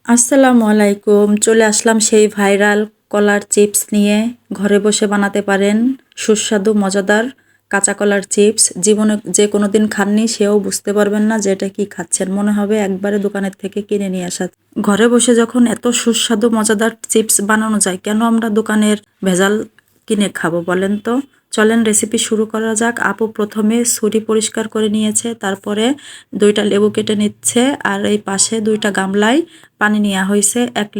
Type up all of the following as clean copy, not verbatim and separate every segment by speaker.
Speaker 1: আসসালামু আলাইকুম। চলে আসলাম সেই ভাইরাল কলার চিপস নিয়ে। ঘরে বসে বানাতে পারেন সুস্বাদু মজাদার কাঁচা কলার চিপস। জীবনে যে কোনো দিন খাননি সেও বুঝতে পারবেন না যে এটা কি খাচ্ছেন, মনে হবে একবারে দোকানের থেকে কিনে নিয়ে আসা। ঘরে বসে যখন এত সুস্বাদু মজাদার চিপস বানানো যায়, কেন আমরা দোকানের ভেজাল কিনে খাবো বলেন তো? চলেন রেসিপি শুরু করা যাক। আপু প্রথমে ছুরি পরিষ্কার করে নিয়েছে, তারপরে দুইটা লেবু কেটে নিচ্ছে, আর এই পাশে দুইটা গামলায় পানি নেওয়া হয়েছে। 1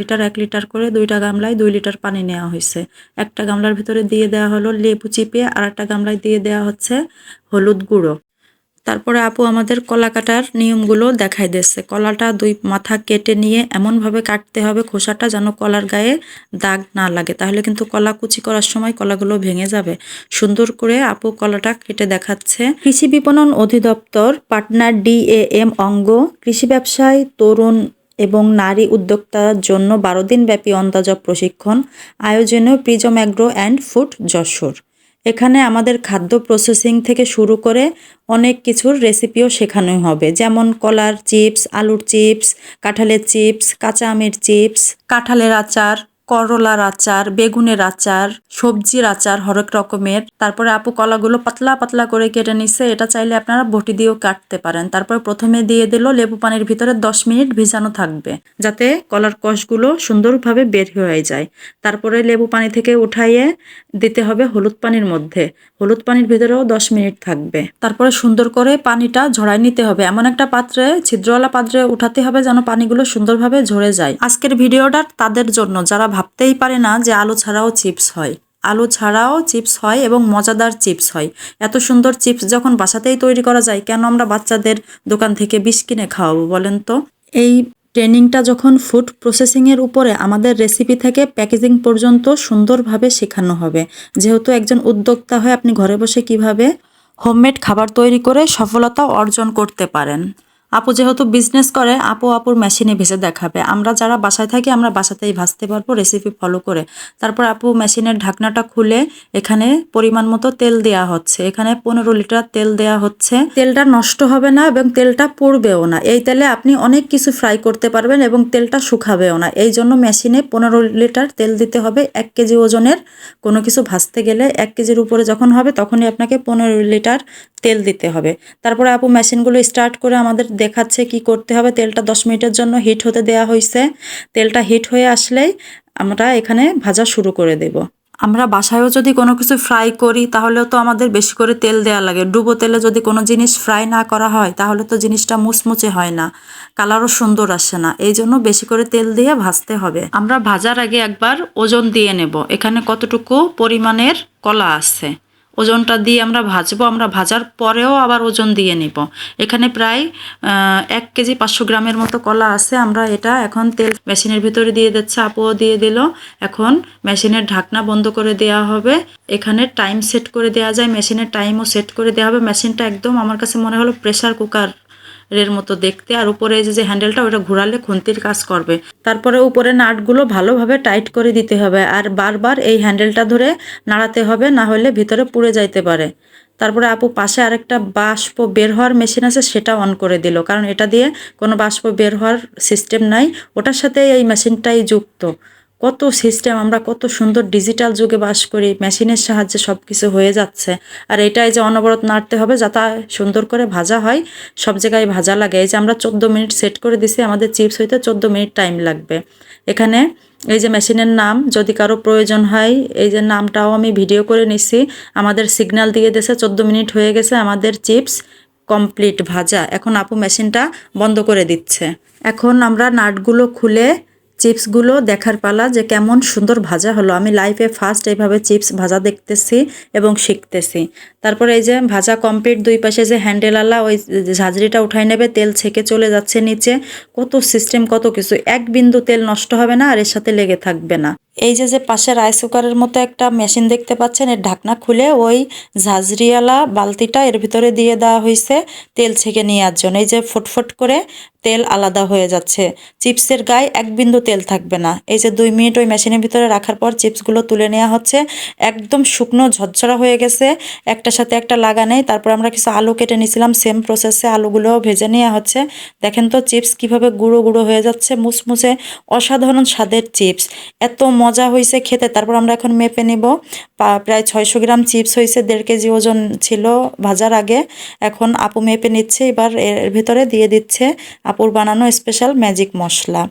Speaker 1: লিটার করে দুইটা গামলায় 2 লিটার পানি নেওয়া হয়েছে। একটা গামলার ভিতরে দিয়ে দেওয়া হলো লেবু চিপে, আর একটা গামলায় দিয়ে দেওয়া হচ্ছে হলুদ গুঁড়ো। তারপরে আপু আমাদের কলা কাটার নিয়মগুলো দেখাই দিচ্ছে। কলাটা 2 মাথা কেটে নিয়ে এমনভাবে কাটতে হবে খোসাটা যেন কলার গায়ে দাগ না লাগে, তাহলে কিন্তু কলা কুচি করার সময় কলাগুলো ভেঙে যাবে। সুন্দর করে আপু কলাটা কেটে দেখাচ্ছে। কৃষি বিপণন অধিদপ্তর পাটনার DAM অঙ্গ কৃষি ব্যবসায় তরুণ এবং নারী উদ্যোক্তার জন্য 12 দিন ব্যাপী অন্তর্জাত প্রশিক্ষণ আয়োজনে prism agro and food Jessore. এখানে আমাদের খাদ্য প্রসেসিং থেকে শুরু করে অনেক কিছুর রেসিপিও শেখানো হবে, যেমন কলার চিপস, আলুর চিপস, কাঁঠালের চিপস, কাঁচা আমের চিপস, কাঁঠালের আচার, করলার আচার, বেগুনের আচার, সবজির আচার হরেক রকমের। তারপরে আপু কলাগুলো পাতলা পাতলা করে কেটে নিচ্ছে, এটা চাইলে আপনারা বটি দিয়েও কাটতে পারেন। তারপরে প্রথমে দিয়ে দিল লেবু পানির ভিতরে 10 মিনিট ভিজানো থাকবে, যাতে কলার কষগুলো সুন্দরভাবে বের হয়ে যায়। তারপরে লেবু পানি থেকে উঠাইয়ে দিতে হবে হলুদ পানির মধ্যে, হলুদ পানির ভিতরেও 10 মিনিট থাকবে। তারপরে সুন্দর করে পানিটা ঝরাই নিতে হবে, এমন একটা পাত্রে, ছিদ্রওয়ালা পাত্রে উঠাতে হবে যেন পানিগুলো সুন্দরভাবে ঝরে যায়। আজকের ভিডিওটা তাদের জন্য যারা ভাবতেই পারে না যে আলু ছাড়াও চিপস হয়। আলু ছাড়াও চিপস হয় এবং মজাদার চিপস হয়। এত সুন্দর চিপস যখন বাসাতেই তৈরি করা যায়, কেন আমরা বাচ্চাদের দোকান থেকে বিষ কিনে খাওয়াবো বলেন তো? এই ট্রেনিংটা যখন ফুড প্রসেসিংয়ের উপরে, আমাদের রেসিপি থেকে প্যাকেজিং পর্যন্ত সুন্দরভাবে শেখানো হবে। যেহেতু একজন উদ্যোক্তা হয়ে আপনি ঘরে বসে কিভাবে হোমমেড খাবার তৈরি করে সফলতা অর্জন করতে পারেন। আপু যেহেতু বিজনেস করে, আপুর মেশিনে ভেজে দেখাবে। আমরা যারা বাসায় থাকি আমরা বাসাতেই ভাজতে পারবো রেসিপি ফলো করে। তারপর আপু মেশিনের ঢাকনাটা খুলে এখানে পরিমাণ মতো তেল দেওয়া হচ্ছে। এখানে 15 লিটার তেল দেওয়া হচ্ছে। তেলটা নষ্ট হবে না এবং তেলটা পুড়বেও না। এই তেলে আপনি অনেক কিছু ফ্রাই করতে পারবেন এবং তেলটা শুকাবেও না। এই জন্য মেশিনে 15 লিটার তেল দিতে হবে। 1 কেজি ওজনের কোনো কিছু ভাজতে গেলে 1 কেজির উপরে যখন হবে তখনই আপনাকে 15 লিটার তেল দিতে হবে। তারপরে আপু মেশিনগুলো স্টার্ট করে আমাদের দেখাচ্ছে কি করতে হবে। তেলটা 10 মিনিটের জন্য হিট হতে দেওয়া হয়েছে। তেলটা হিট হয়ে আসলেই আমরা এখানে ভাজা শুরু করে দেব। আমরা বাসায়ও যদি কোনো কিছু ফ্রাই করি তাহলেও তো আমাদের বেশি করে তেল দেওয়া লাগে। ডুবো তেলে যদি কোনো জিনিস ফ্রাই না করা হয় তাহলে তো জিনিসটা মুচমুচে হয় না, কালারও সুন্দর আসে না। এই জন্য বেশি করে তেল দিয়ে ভাজতে হবে। আমরা ভাজার আগে একবার ওজন দিয়ে নেব, এখানে কতটুকু পরিমাণের কলা আছে ওজনটা দিয়ে আমরা ভাজবো। আমরা ভাজার পরেও আবার ওজন দিয়ে নিব। এখানে প্রায় 1 কেজি 500 গ্রামের মতো কলা আছে। আমরা এটা এখন তেল মেশিনের ভিতরে দিয়ে দিচ্ছে, আপুও দিয়ে দিল। এখন মেশিনের ঢাকনা বন্ধ করে দেওয়া হবে। এখানে টাইম সেট করে দেওয়া যায়, মেশিনের টাইমও সেট করে দেওয়া হবে। মেশিনটা একদম আমার কাছে মনে হলো প্রেসার কুকার এর মতো দেখতে। আর উপরে এই যে হ্যান্ডেলটা, ওটা ঘোরালে খুন্তির কাজ করবে। তারপরে উপরে নাটগুলো ভালোভাবে টাইট করে দিতে হবে, আর বারবার এই হ্যান্ডেলটা ধরে নাড়াতে হবে, না হলে ভিতরে পুড়ে যাইতে পারে। তারপরে আপু পাশে আরেকটা বাষ্প বের হওয়ার মেশিন আছে, সেটা অন করে দিল, কারণ এটা দিয়ে কোনো বাষ্প বের হওয়ার সিস্টেম নাই, ওটার সাথে এই মেশিনটাই যুক্ত। কত সিস্টেম, আমরা কত সুন্দর ডিজিটাল যুগে বাস করি, মেশিনের সাহায্যে সব কিছু হয়ে যাচ্ছে। আর এটাই যে অনবরত নাড়তে হবে যাতে সুন্দর করে ভাজা হয়, সব জায়গায় ভাজা লাগে। এই যে আমরা 14 মিনিট সেট করে দিছি, আমাদের চিপস হইতে 14 মিনিট টাইম লাগবে। এখানে এই যে মেশিনের নাম, যদি কারো প্রয়োজন হয় এই যে নামটাও আমি ভিডিও করে নিছি। আমাদের সিগন্যাল দিয়ে দিয়েছে 14 মিনিট হয়ে গেছে, আমাদের চিপস কমপ্লিট ভাজা। এখন আপু মেশিনটা বন্ধ করে দিচ্ছে। এখন আমরা নাটগুলো খুলে চিপসগুলো দেখার পালা যে কেমন সুন্দর ভাজা হলো। আমি লাইফে ফার্স্ট এইভাবে চিপস ভাজা দেখতেছি এবং শিখতেছি। তারপরে এই যে ভাজা কমপ্লিট, 2 পাশে যে হ্যান্ডেলওয়ালা ওই ঝাঁঝরিটা উঠাই নেবে, তেল ছেঁকে চলে যাচ্ছে নিচে। কত সিস্টেম, কত কিছু, এক বিন্দু তেল নষ্ট হবে না আর এর সাথে লেগে থাকবে না। এই যে পাশে রাইস কুকারের মতো একটা মেশিন দেখতে পাচ্ছেন, এর ঢাকনা খুলে ওই ঝাঁঝরিওয়ালা বালতিটা এর ভিতরে দিয়ে দেওয়া হয়েছে তেল ছেঁকে নেওয়ার জন্য। এই যে ফুটফুট করে তেল আলাদা হয়ে যাচ্ছে, চিপসের গায়ে এক বিন্দু তেল থাকবে না। এই যে 2 মিনিট ওই মেশিনের ভিতরে রাখার পর চিপসগুলো তুলে নেওয়া হচ্ছে, একদম শুকনো ঝরঝরা হয়ে গেছে, একটার সাথে একটা লাগা নেই। তারপর আমরা কিছু আলু কেটে নিয়েছিলাম, সেম প্রসেসে আলুগুলোও ভেজে নেওয়া হচ্ছে। দেখেন তো চিপস কিভাবে গুঁড়ো গুঁড়ো হয়ে যাচ্ছে, মুসমুসে অসাধারণ স্বাদের চিপস, এত মজা হয়েছে খেতে। তারপর আমরা এখন মেপে নিব, প্রায় 600 গ্রাম চিপস হয়েছে, 1.5 কেজি ওজন ছিল ভাজার আগে। এখন আপু মেপে নিচ্ছে, এবার এর ভিতরে দিয়ে দিচ্ছে আপুর বানানো স্পেশাল ম্যাজিক মশলা।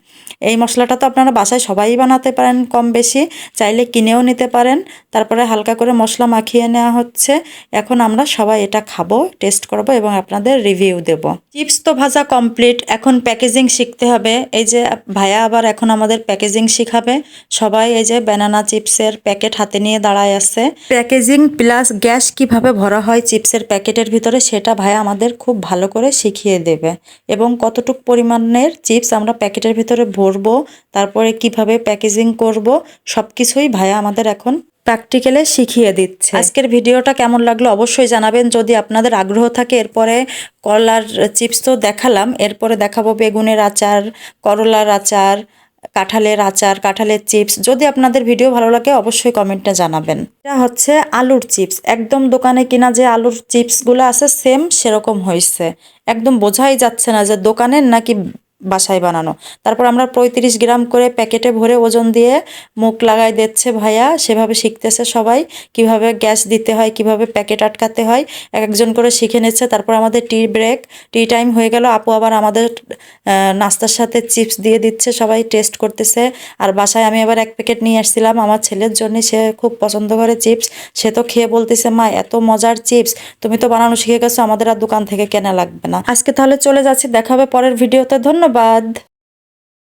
Speaker 1: এই মশলাটা তো আপনারা বাসায় সবাই বানাতে পারেন কম বেশি, চাইলে কিনেও নিতে পারেন। তারপরে হালকা করে মশলা মাখিয়ে নেওয়া হচ্ছে। এখন আমরা সবাই এটা খাবো, টেস্ট করব এবং আপনাদের রিভিউ দেব। চিপস তো ভাজা কমপ্লিট, এখন প্যাকেজিং শিখতে হবে। এই যে ভাইয়া আবার এখন আমাদের প্যাকেজিং শিখাবে। সবাই এই যে ব্যানানা চিপসের প্যাকেট হাতে নিয়ে দাঁড়ায় আছে। প্যাকেজিং প্লাস গ্যাস কিভাবে ভরা হয় চিপসের প্যাকেটের ভিতরে সেটা ভাইয়া আমাদের খুব ভালো করে শিখিয়ে দেবে, এবং কতটুক পরিমাণের চিপস আমরা প্যাকেটের ভিতরে ভরবো, তারপরে কিভাবে প্যাকেজিং করব, সবকিছুই ভাইয়া আমাদের এখন প্র্যাকটিক্যালে শিখিয়ে দিচ্ছে। আজকের ভিডিওটা কেমন লাগলো অবশ্যই জানাবেন। যদি আপনাদের আগ্রহ থাকে, এরপরে কলার চিপস তো দেখালাম, এরপরে দেখাবো বেগুনের আচার, করলার আচার, কাঁঠালের আচার, কাঁঠালের চিপস। যদি আপনাদের ভিডিও ভালো লাগে অবশ্যই কমেন্টে জানাবেন। এটা হচ্ছে আলুর চিপস, একদম দোকানে কিনা যে আলুর চিপসগুলো আছে সেম সেরকম হয়েছে, একদম বোঝাই যাচ্ছে না যে দোকানের নাকি বাসায় বানানো। তারপর আমরা 35 গ্রাম করে প্যাকেটে ভরে ওজন দিয়ে মুখ লাগাই দিচ্ছে ভাইয়া, সেভাবে শিখতেছে সবাই কিভাবে গ্যাস দিতে হয়, কিভাবে প্যাকেট আটকাতে হয়, একজন করে শিখে নিচ্ছে। তারপর আমাদের টি ব্রেক, টি টাইম হয়ে গেল, আপু আবার আমাদের নাস্তার সাথে চিপস দিয়ে দিচ্ছে, সবাই টেস্ট করতেছে। আর বাসায় আমি আবার 1 প্যাকেট নিয়ে আসছিলাম আমার ছেলের জন্য, সে খুব পছন্দ করে চিপস। সে তো খেয়ে বলতেছে, মা এত মজার চিপস, তুমি তো বানানো শিখে গেছো, আমাদের আর দোকান থেকে কেনা লাগবে না। আজকে তাহলে চলে যাচ্ছি, দেখা হবে পরের ভিডিওতে। ধন্যবাদ।